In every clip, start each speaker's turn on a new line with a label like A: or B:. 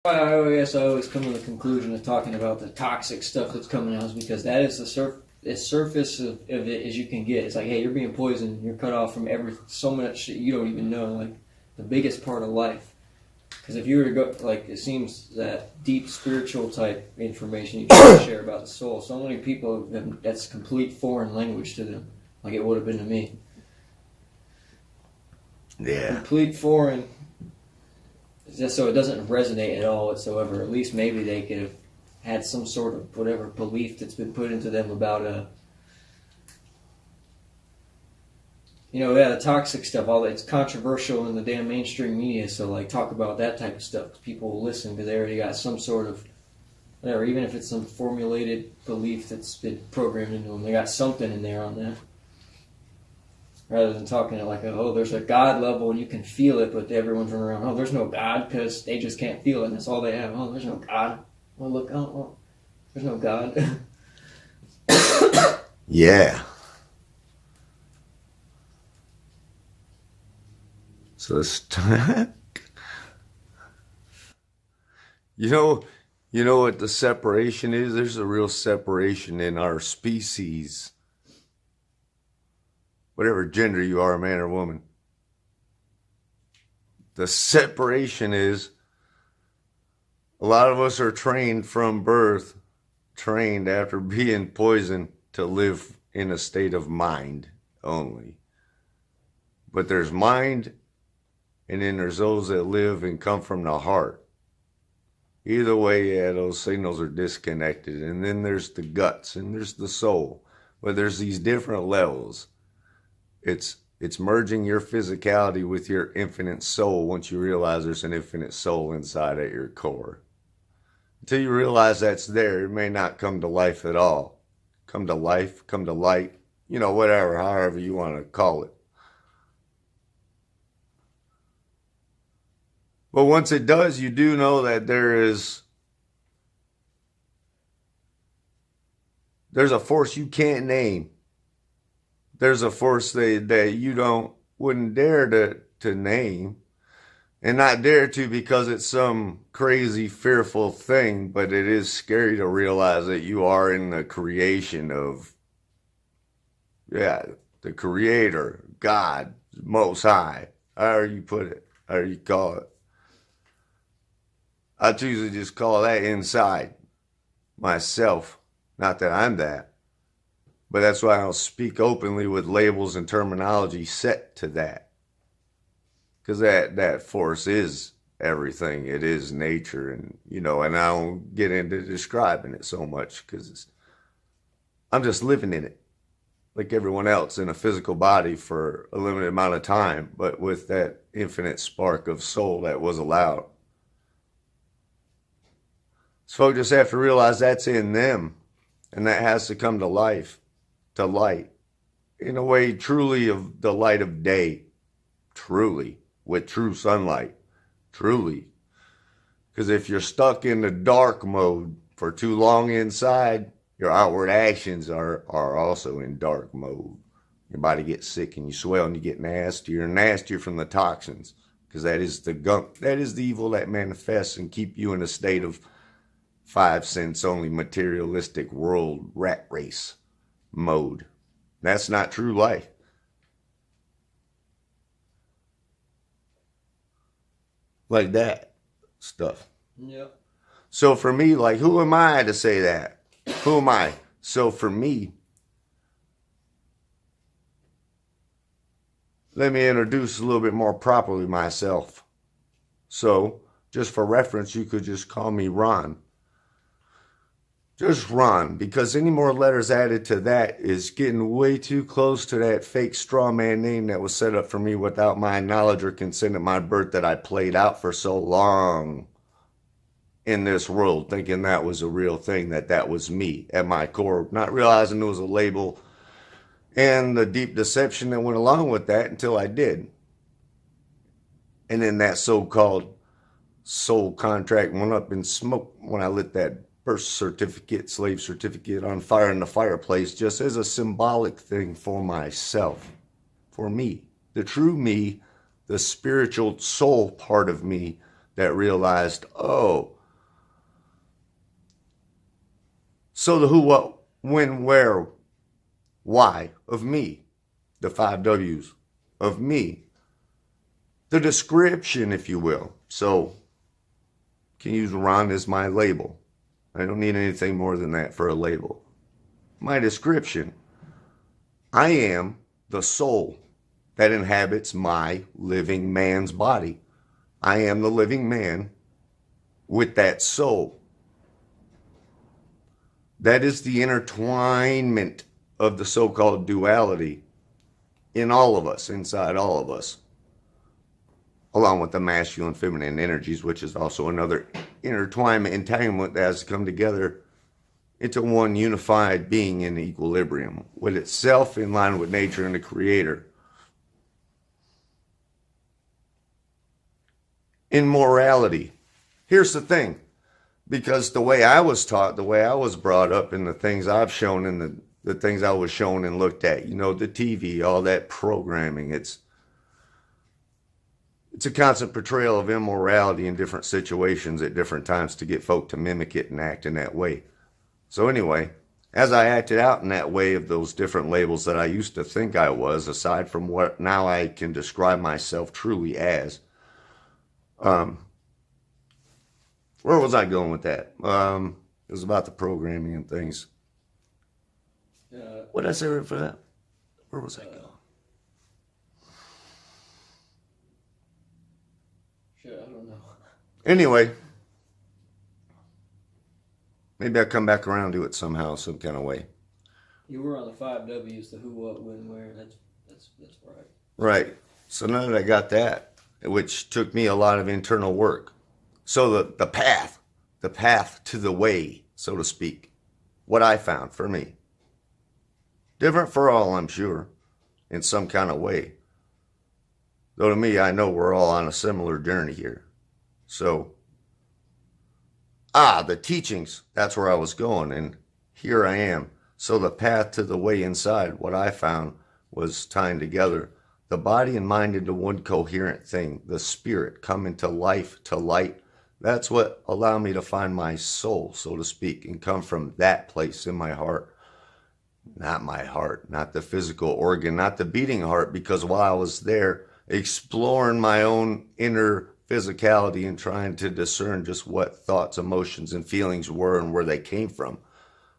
A: I guess I always come to the conclusion of talking about the toxic stuff that's coming out is because that is the surface of it as you can get. It's like, hey, you're being poisoned. You're cut off from so much shit you don't even know, like the biggest part of life. Because if you were to go, like, it seems that deep spiritual type information you can share about the soul, so many people, that's complete foreign language to them, like it would have been to me.
B: Yeah.
A: Complete foreign. Just so it doesn't resonate at all whatsoever. At least maybe they could have had some sort of whatever belief that's been put into them about the toxic stuff. All that, it's controversial in the damn mainstream media. So like, talk about that type of stuff. People will listen because they already got some sort of whatever, even if it's some formulated belief that's been programmed into them. They got something in there on that. Rather than talking at like, there's a God level and you can feel it, but everyone's running around, there's no God because they just can't feel it and that's all they have. There's no God. Well, look, there's no God.
B: Yeah. So it's you know what the separation is? There's a real separation in our species. Whatever gender you are, man or woman. The separation is a lot of us are trained from birth, trained after being poisoned to live in a state of mind only. But there's mind, and then there's those that live and come from the heart. Either way, yeah, those signals are disconnected. And then there's the guts, and there's the soul. But there's these different levels. It's merging your physicality with your infinite soul once you realize there's an infinite soul inside at your core. Until you realize that's there, it may not come to life at all. Come to life, come to light, whatever, however you want to call it. But once it does, you do know that there's a force you can't name. There's a force that you wouldn't dare to name, and not dare to because it's some crazy, fearful thing, but it is scary to realize that you are in the creation of, the Creator, God, Most High, however you put it, however you call it. I choose to just call that inside myself. Not that I'm that. But that's why I'll speak openly with labels and terminology set to that. Because that force is everything. It is nature. And, and I don't get into describing it so much because I'm just living in it. Like everyone else in a physical body for a limited amount of time. But with that infinite spark of soul that was allowed. So folks just have to realize that's in them. And that has to come to life. To light, in a way truly of the light of day, truly, with true sunlight, truly. Because if you're stuck in the dark mode for too long inside, your outward actions are also in dark mode. Your body gets sick and you swell and you get nastier and nastier from the toxins. Because that is the gunk, that is the evil that manifests and keep you in a state of 5 sense only materialistic world rat race mode. That's not true life. Like that stuff.
A: Yep.
B: So for me, like, who am I to say that? Who am I? So for me, let me introduce a little bit more properly myself. So, just for reference, you could just call me Ron. Just Ron, because any more letters added to that is getting way too close to that fake straw man name that was set up for me without my knowledge or consent at my birth that I played out for so long in this world, thinking that was a real thing, that was me at my core, not realizing it was a label and the deep deception that went along with that until I did. And then that so-called soul contract went up in smoke when I lit that birth certificate, slave certificate on fire in the fireplace, just as a symbolic thing for myself, for me, the true me, the spiritual soul part of me that realized, oh, So the who, what, when, where, why of me, the 5 W's of me, the description, if you will. So can use Ron as my label. I don't need anything more than that for a label. My description: I am the soul that inhabits my living man's body. I am the living man with that soul. That is the intertwinement of the so-called duality in all of us, inside all of us, along with the masculine, feminine energies, which is also another intertwinement, entanglement that has come together into one unified being in equilibrium with itself, in line with nature and the creator. In morality, here's the thing, because the way I was taught, the way I was brought up, and the things I've shown, and the things I was shown and looked at, the TV, all that programming, it's a constant portrayal of immorality in different situations at different times to get folk to mimic it and act in that way. So anyway, as I acted out in that way of those different labels that I used to think I was, aside from what now I can describe myself truly as, where was I going with that? It was about the programming and things. What did I say for that? Where was I going?
A: Shit, I don't know.
B: Anyway, maybe I'll come back around to it somehow, some kind of way.
A: You were on the 5 W's, the who, what, when, where. That's right.
B: Right. So now that I got that, which took me a lot of internal work. So the path to the way, so to speak, what I found for me. Different for all, I'm sure, in some kind of way. Though to me, I know we're all on a similar journey here. So, the teachings, that's where I was going, and here I am. So the path to the way inside, what I found was tying together the body and mind into one coherent thing, the spirit coming to life, to light. That's what allowed me to find my soul, so to speak, and come from that place in my heart. Not my heart, not the physical organ, not the beating heart, because while I was there exploring my own inner physicality and trying to discern just what thoughts, emotions, and feelings were and where they came from,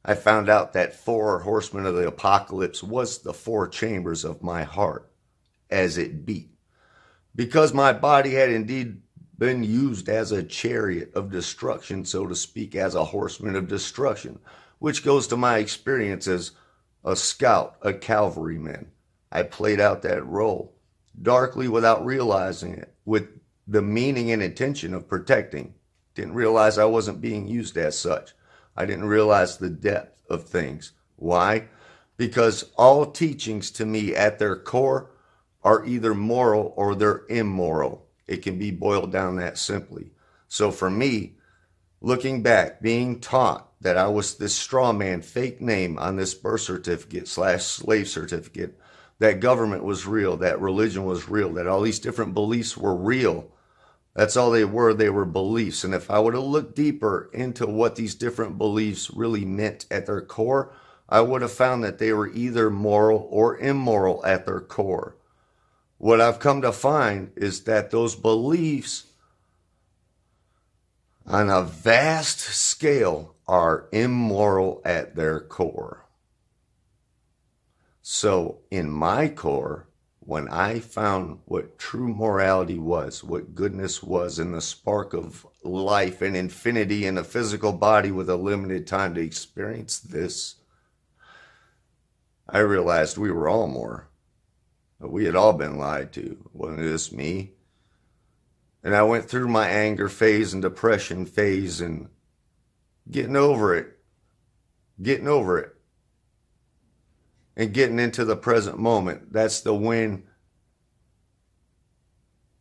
B: I found out that 4 horsemen of the apocalypse was the 4 chambers of my heart as it beat. Because my body had indeed been used as a chariot of destruction, so to speak, as a horseman of destruction, which goes to my experience as a scout, a cavalryman. I played out that role darkly without realizing it, with the meaning and intention of protecting. Didn't realize I wasn't being used as such. I didn't realize the depth of things. Why? Because all teachings to me at their core are either moral or they're immoral. It can be boiled down that simply. So for me, looking back, being taught that I was this straw man, fake name on this birth certificate / slave certificate, that government was real, that religion was real, that all these different beliefs were real. That's all they were beliefs. And if I would have looked deeper into what these different beliefs really meant at their core, I would have found that they were either moral or immoral at their core. What I've come to find is that those beliefs on a vast scale are immoral at their core. So in my core, when I found what true morality was, what goodness was, and the spark of life and infinity in a physical body with a limited time to experience this, I realized we were all more. We had all been lied to. Wasn't this me? And I went through my anger phase and depression phase and getting over it. And getting into the present moment. That's the win.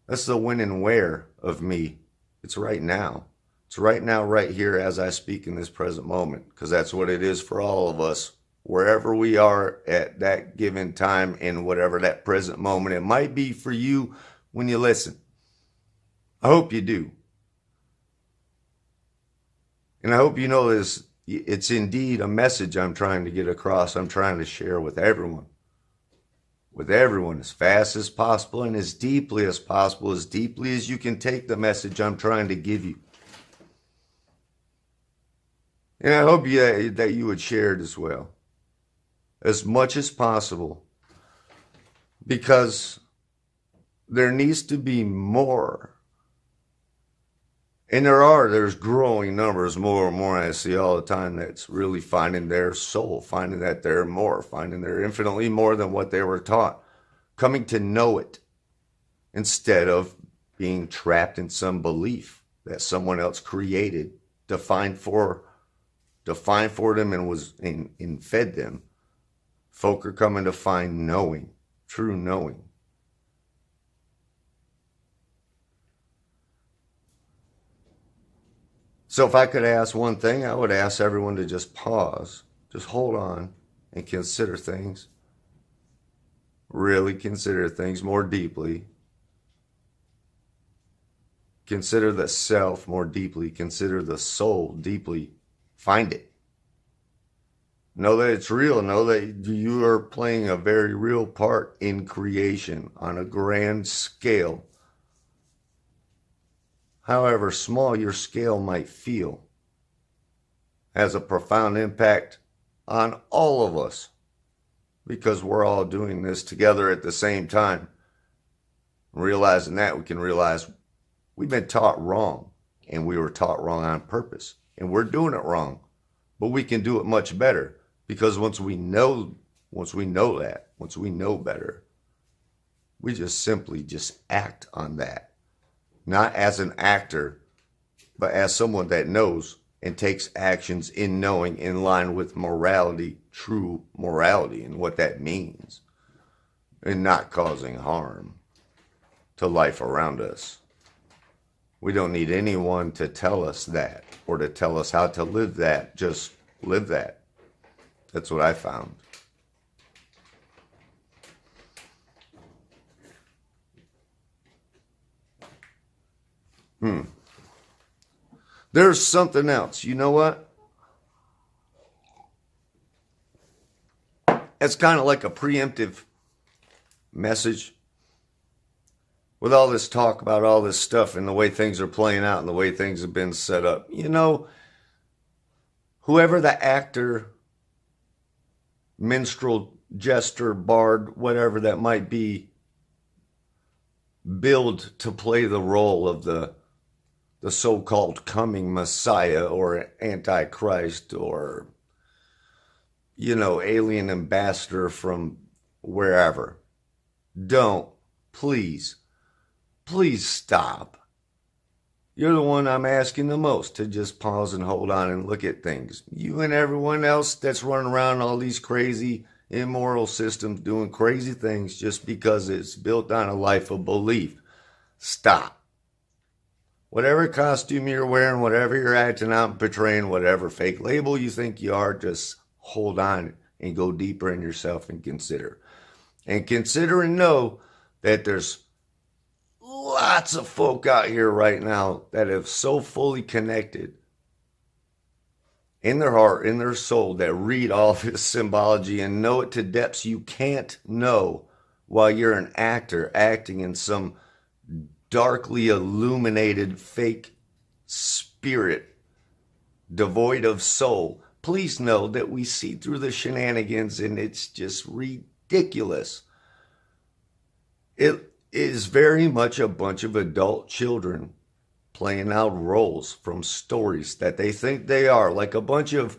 B: That's the when and where of me. It's right now. It's right now, right here as I speak in this present moment. Because that's what it is for all of us. Wherever we are at that given time in whatever that present moment it might be for you when you listen. I hope you do. And I hope you know this It's indeed a message I'm trying to get across. I'm trying to share with everyone as fast as possible and as deeply as possible, as deeply as you can take the message I'm trying to give you. And I hope that you would share it as well, as much as possible, because there needs to be more. And there's growing numbers, more and more I see all the time, that's really finding their soul, finding that they're more, finding they're infinitely more than what they were taught, coming to know it instead of being trapped in some belief that someone else created, defined for them and fed them. Folk are coming to find knowing, true knowing. So if I could ask one thing, I would ask everyone to just pause, just hold on and consider things. Really consider things more deeply. Consider the self more deeply. Consider the soul deeply. Find it. Know that it's real. Know that you are playing a very real part in creation on a grand scale. However small your scale might feel, has a profound impact on all of us, because we're all doing this together at the same time. Realizing that, we can realize we've been taught wrong, and we were taught wrong on purpose, and we're doing it wrong, but we can do it much better, because once we know better, we just simply act on that. Not as an actor, but as someone that knows and takes actions in knowing, in line with morality, true morality, and what that means, and not causing harm to life around us. We don't need anyone to tell us that, or to tell us how to live that. Just live that. That's what I found. There's something else. You know what? It's kind of like a preemptive message. With all this talk about all this stuff and the way things are playing out and the way things have been set up. You know, whoever the actor, minstrel, jester, bard, whatever that might be, billed to play the role of the so-called coming Messiah or Antichrist or, alien ambassador from wherever. Don't. Please stop. You're the one I'm asking the most to just pause and hold on and look at things. You and everyone else that's running around all these crazy immoral systems doing crazy things just because it's built on a life of belief. Stop. Whatever costume you're wearing, whatever you're acting out and portraying, whatever fake label you think you are, just hold on and go deeper in yourself and consider. And consider and know that there's lots of folk out here right now that have so fully connected in their heart, in their soul, that read all this symbology and know it to depths you can't know while you're an actor acting in some darkly illuminated fake spirit devoid of soul. Please know that we see through the shenanigans and it's just ridiculous. It is very much a bunch of adult children playing out roles from stories that they think they are, like a bunch of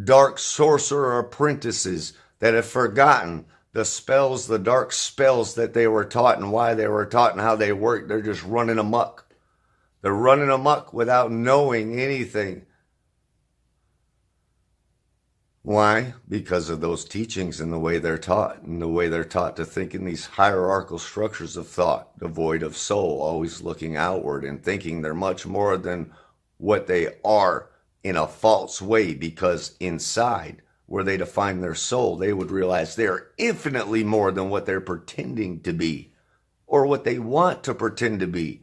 B: dark sorcerer apprentices that have forgotten the dark spells that they were taught and why they were taught and how they work. They're just running amok. They're running amok without knowing anything. Why? Because of those teachings and the way they're taught, and the way they're taught to think in these hierarchical structures of thought, devoid of soul, always looking outward and thinking they're much more than what they are in a false way, because inside, where they define their soul, they would realize they're infinitely more than what they're pretending to be, or what they want to pretend to be,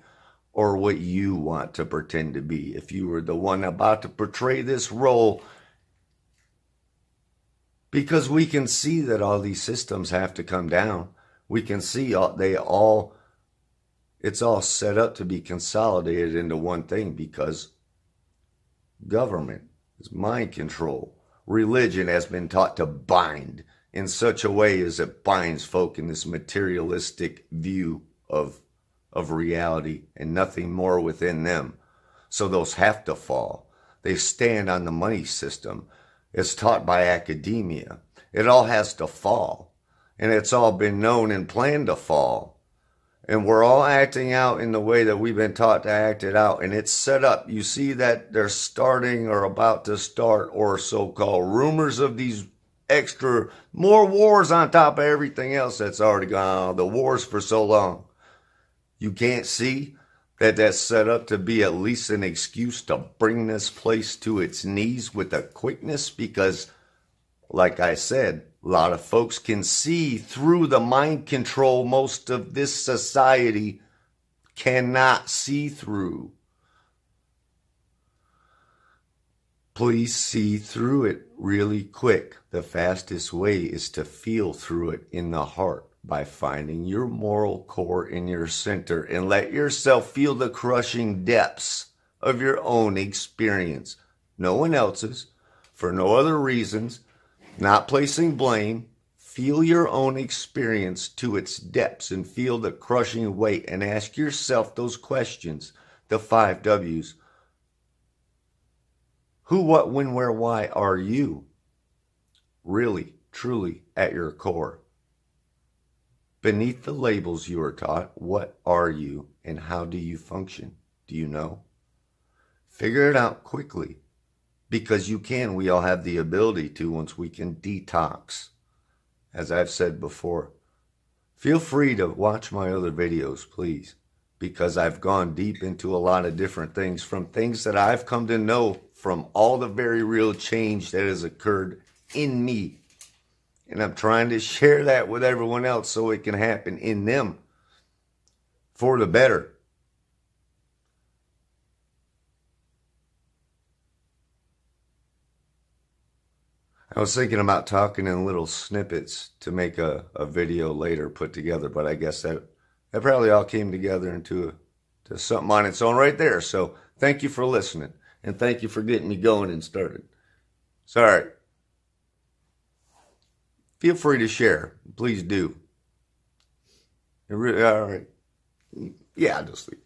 B: or what you want to pretend to be. If you were the one about to portray this role Because we can see that all these systems have to come down. We can see it's all set up to be consolidated into one thing, because government is mind control. Religion has been taught to bind in such a way as it binds folk in this materialistic view of reality and nothing more within them. So those have to fall. They stand on the money system. It's taught by academia. It all has to fall. And it's all been known and planned to fall. And we're all acting out in the way that we've been taught to act it out. And it's set up. You see that they're starting or about to start, or so-called rumors of these extra, more wars on top of everything else that's already gone on. The wars for so long. You can't see that that's set up to be at least an excuse to bring this place to its knees with a quickness, because, like I said, a lot of folks can see through the mind control most of this society cannot see through. Please see through it really quick. The fastest way is to feel through it in the heart by finding your moral core in your center and let yourself feel the crushing depths of your own experience. No one else's, for no other reasons, not placing blame. Feel your own experience to its depths and feel the crushing weight, and ask yourself those questions, the 5 W's. Who, what, when, where, why are you? Really, truly, at your core. Beneath the labels you are taught, what are you and how do you function? Do you know? Figure it out quickly, because you can. We all have the ability to, once we can detox. As I've said before, feel free to watch my other videos, please, because I've gone deep into a lot of different things, from things that I've come to know from all the very real change that has occurred in me. And I'm trying to share that with everyone else so it can happen in them for the better. I was thinking about talking in little snippets to make a video later put together, but I guess that probably all came together into to something on its own right there. So thank you for listening, and thank you for getting me going and started. Sorry. Feel free to share. Please do. All right. Yeah, I'll just leave.